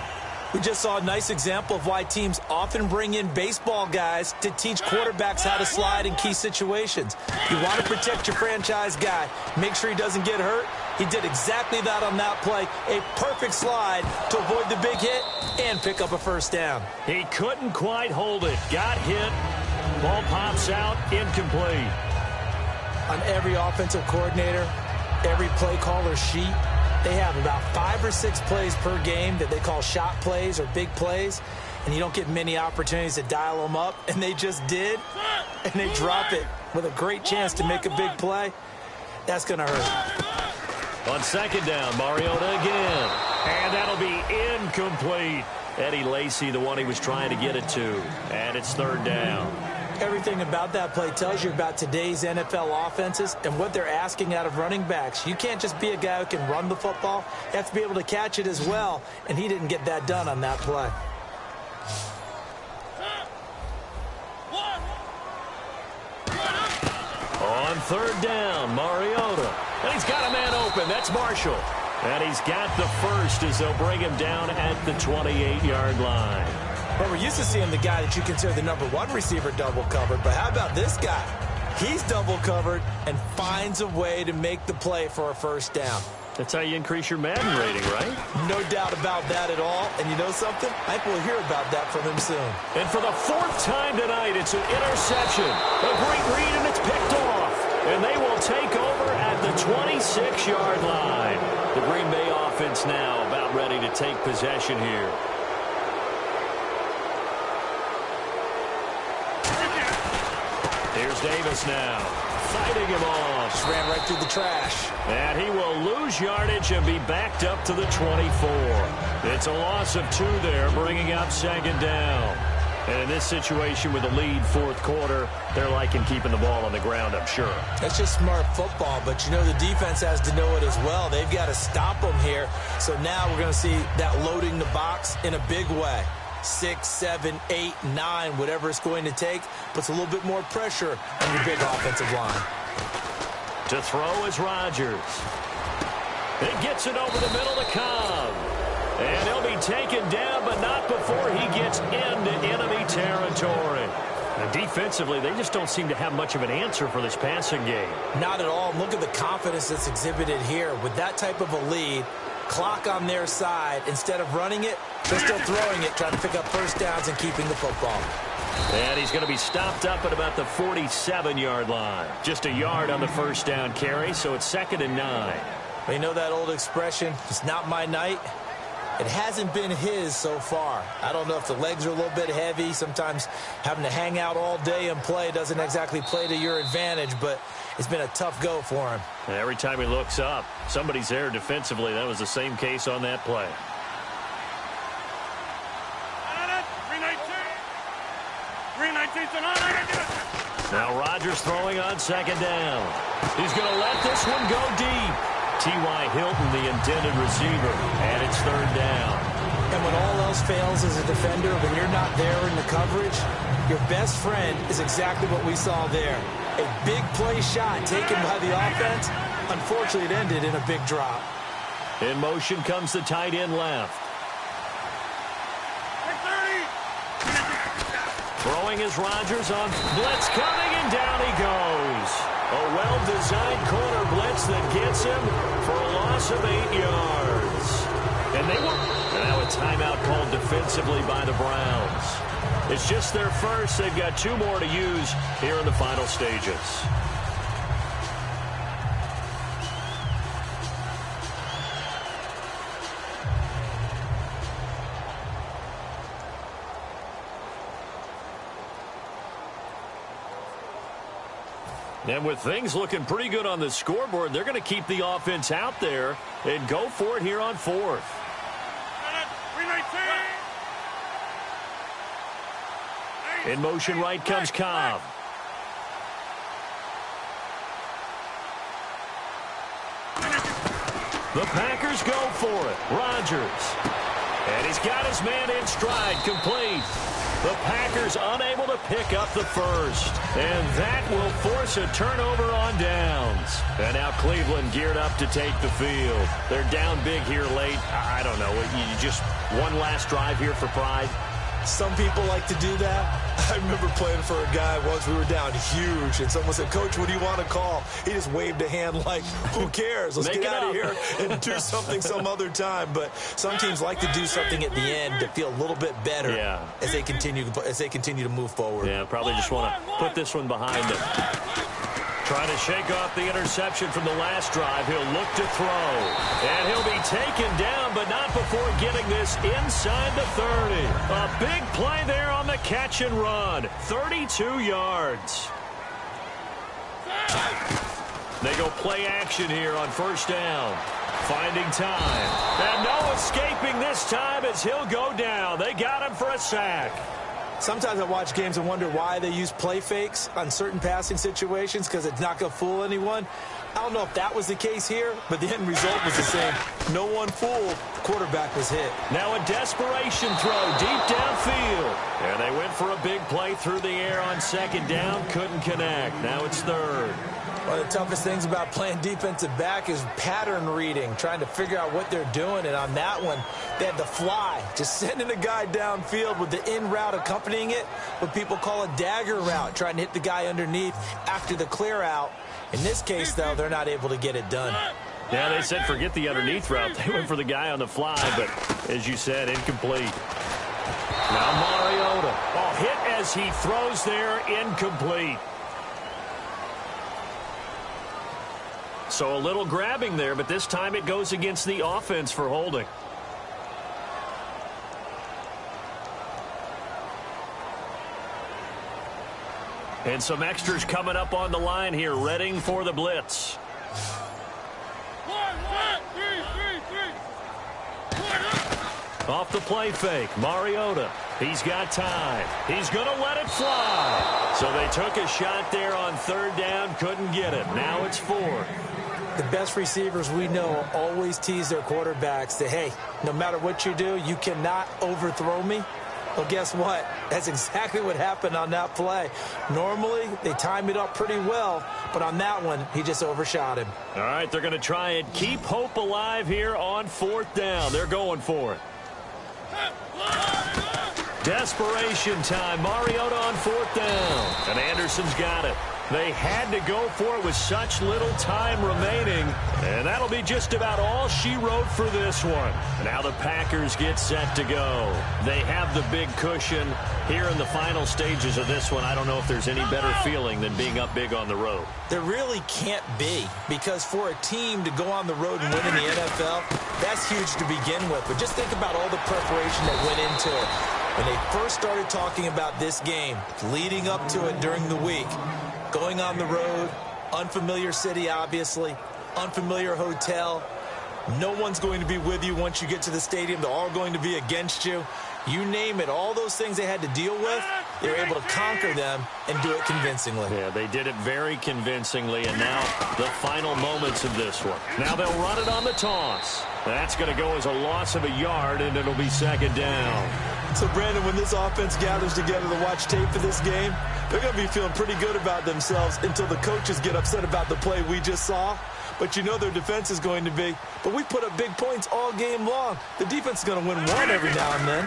We just saw a nice example of why teams often bring in baseball guys to teach quarterbacks how to slide in key situations. You want to protect your franchise guy. Make sure he doesn't get hurt. He did exactly that on that play. A perfect slide to avoid the big hit and pick up a first down. He couldn't quite hold it. Got hit. Ball pops out. Incomplete. On every offensive coordinator, every play caller sheet, they have about 5 or 6 plays per game that they call shot plays or big plays, and you don't get many opportunities to dial them up, and they just did, and they drop it with a great chance to make a big play. That's going to hurt. On second down, Mariota again, and that'll be incomplete. Eddie Lacy, the one he was trying to get it to, and it's third down. Everything about that play tells you about today's NFL offenses and what they're asking out of running backs. You can't just be a guy who can run the football. You have to be able to catch it as well, and he didn't get that done on that play. On third down, Mariota. And he's got a man open. That's Marshall. And he's got the first as they'll bring him down at the 28-yard line. Well, we're used to seeing the guy that you consider the number 1 receiver double covered, but how about this guy? He's double covered and finds a way to make the play for a first down. That's how you increase your Madden rating, right? No doubt about that at all. And you know something? I think we'll hear about that from him soon. And for the 4th time tonight, it's an interception. A great read, and it's picked off. And they will take over at the 26-yard line. The Green Bay offense now about ready to take possession here. Here's Davis now, fighting him off. Just ran right through the trash. And he will lose yardage and be backed up to the 24. It's a loss of 2 there, bringing up second down. And in this situation with a lead fourth quarter, they're liking keeping the ball on the ground, I'm sure. That's just smart football, but you know the defense has to know it as well. They've got to stop them here. So now we're going to see that loading the box in a big way. 6, 7, 8, 9, whatever it's going to take, puts a little bit more pressure on your big offensive line. To throw is Rodgers. He gets it over the middle to Cobb. And he'll be taken down, but not before he gets into enemy territory. And defensively, they just don't seem to have much of an answer for this passing game. Not at all. Look at the confidence that's exhibited here. With that type of a lead, clock on their side, instead of running it, they're still throwing it, trying to pick up first downs and keeping the football. And he's going to be stopped up at about the 47-yard line. Just a yard on the first down carry, so it's 2nd and 9. You know that old expression, it's not my night? It hasn't been his so far. I don't know if the legs are a little bit heavy. Sometimes having to hang out all day and play doesn't exactly play to your advantage, but it's been a tough go for him. And every time he looks up, somebody's there defensively. That was the same case on that play. Now Rodgers throwing on second down. He's going to let this one go deep. T.Y. Hilton, the intended receiver, and it's third down. And when all else fails as a defender, when you're not there in the coverage, your best friend is exactly what we saw there. A big play shot taken by the offense. Unfortunately, it ended in a big drop. In motion comes the tight end left. Throwing is Rodgers on blitz coming, and down he goes. hits him for a loss of 8 yards. And now a timeout called defensively by the Browns. It's just their first. They've got 2 more to use here in the final stages. And with things looking pretty good on the scoreboard, they're going to keep the offense out there and go for it here on 4th. In motion right comes Cobb. The Packers go for it. Rodgers. And he's got his man in stride, complete. The Packers unable to pick up the first. And that will force a turnover on downs. And now Cleveland geared up to take the field. They're down big here late. I don't know. You just one last drive here for pride. Some people like to do that. I remember playing for a guy once. We were down huge, and someone said, "Coach, what do you want to call?" He just waved a hand like, "Who cares? Let's get out of here and do something some other time." But some teams like to do something at the end to feel a little bit better as they continue to move forward. Yeah, probably just want to put this one behind them. Trying to shake off the interception from the last drive. He'll look to throw. And he'll be taken down, but not before getting this inside the 30. A big play there on the catch and run. 32 yards. They go play action here on first down. Finding time. And no escaping this time as he'll go down. They got him for a sack. Sometimes I watch games and wonder why they use play fakes on certain passing situations, because it's not going to fool anyone. I don't know if that was the case here, but the end result was the same. No one fooled. Quarterback was hit. Now a desperation throw deep downfield. And they went for a big play through the air on second down. Couldn't connect. Now it's third. One of the toughest things about playing defensive back is pattern reading, trying to figure out what they're doing. And on that one, they had the fly, just sending a guy downfield with the in route accompanying it, what people call a dagger route, trying to hit the guy underneath after the clear out. In this case, though, they're not able to get it done. Yeah, they said forget the underneath route. They went for the guy on the fly, but as you said, incomplete. Now Mariota. Oh, hit as he throws there, incomplete. So a little grabbing there, but this time it goes against the offense for holding. And some extras coming up on the line here, readying for the blitz. Off the play fake, Mariota. He's got time. He's going to let it fly. So they took a shot there on third down, couldn't get it. Now it's fourth. The best receivers we know always tease their quarterbacks that, hey, no matter what you do, you cannot overthrow me. Well, guess what? That's exactly what happened on that play. Normally, they time it up pretty well, but on that one, he just overshot him. All right, they're going to try and keep hope alive here on fourth down. They're going for it. Desperation time. Mariota on fourth down. And Anderson's got it. They had to go for it with such little time remaining. And that'll be just about all she wrote for this one. Now the Packers get set to go. They have the big cushion here in the final stages of this one. I don't know if there's any better feeling than being up big on the road. There really can't be, because for a team to go on the road and win in the NFL, that's huge to begin with. But just think about all the preparation that went into it. When they first started talking about this game, leading up to it during the week, going on the road, unfamiliar city, obviously, unfamiliar hotel. No one's going to be with you once you get to the stadium. They're all going to be against you. You name it, all those things they had to deal with, they were able to conquer them and do it convincingly. Yeah, they did it very convincingly, and now the final moments of this one. Now they'll run it on the toss. That's going to go as a loss of a yard, and it'll be second down. So, Brandon, when this offense gathers together to watch tape for this game, they're going to be feeling pretty good about themselves until the coaches get upset about the play we just saw. But you know their defense is going to be. But we put up big points all game long. The defense is going to win one every now and then.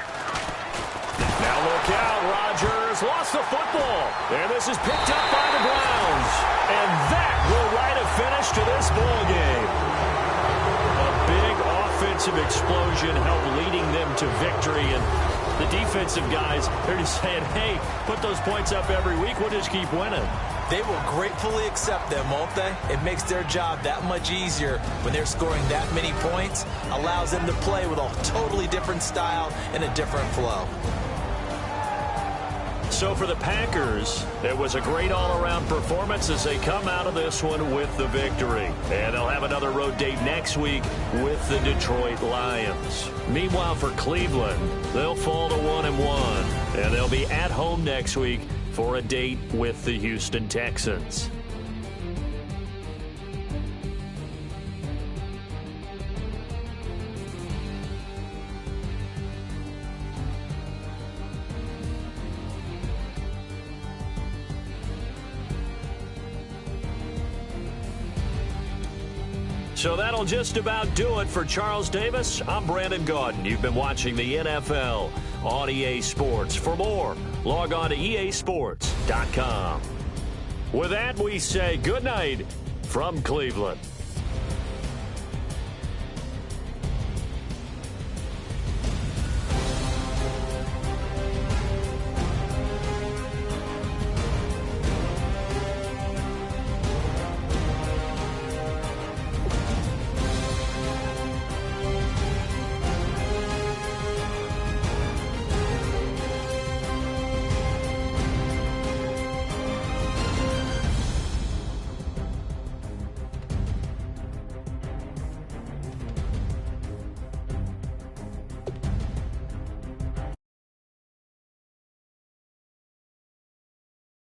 Now look out, Rodgers lost the football. And this is picked up by the Browns. And that will write a finish to this ball game. offensive explosion helped leading them to victory. And the defensive guys, they're just saying, hey, put those points up every week. We'll just keep winning. They will gratefully accept them, won't they? It makes their job that much easier when they're scoring that many points. Allows them to play with a totally different style and a different flow. So for the Packers, it was a great all-around performance as they come out of this one with the victory. And they'll have another road date next week with the Detroit Lions. Meanwhile, for Cleveland, they'll fall to 1-1. And they'll be at home next week for a date with the Houston Texans. So that'll just about do it for Charles Davis. I'm Brandon Gaudin. You've been watching the NFL on EA Sports. For more, log on to easports.com. With that, we say good night from Cleveland.